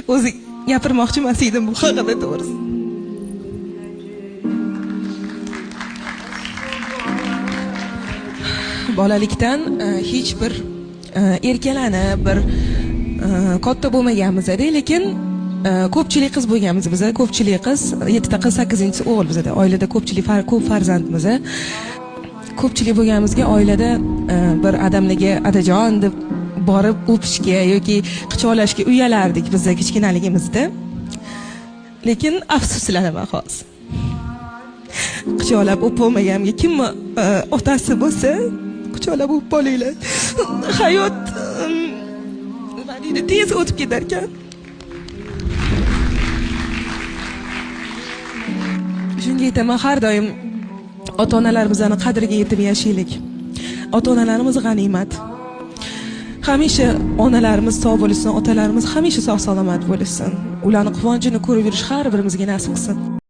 o'zi gapirmoqchi emas edim bu haqida to'g'risi. Bolalikdan hech bir erkalanib, bir katta bo'lmaganmiz-da, lekin ko'pchilik qiz bo'lganmiz biz. Ko'pchilik qiz, 7 ta qiz, 8-inchisi o'g'il bizda. Oilada ko'pchilik ko'p farzandmiz. Ko'pchilik bo'lganimizga oilada bir adamlarga adajon deb borib o'pishga yoki quchoqlashga uyalardik biz kichkinaligimizda. Lekin afsuslanaman hozir. Quchoqlab o'polmaganimga kimni otasi bo'lsa, quchoqlab o'pib olinglar. Hayot tez o'tib ketar ekan. Shunga aytaman, har doim ota-onalarimizning qadriga yetib yashaylik. Ota-onalarimiz g'animat. Hamisha onalarimiz sog' bo'lsin, otalarimiz hamisha sog' salomat bo'lsin. Ularning quvonchini ko'rib yurish har birimizga nasib qilsin.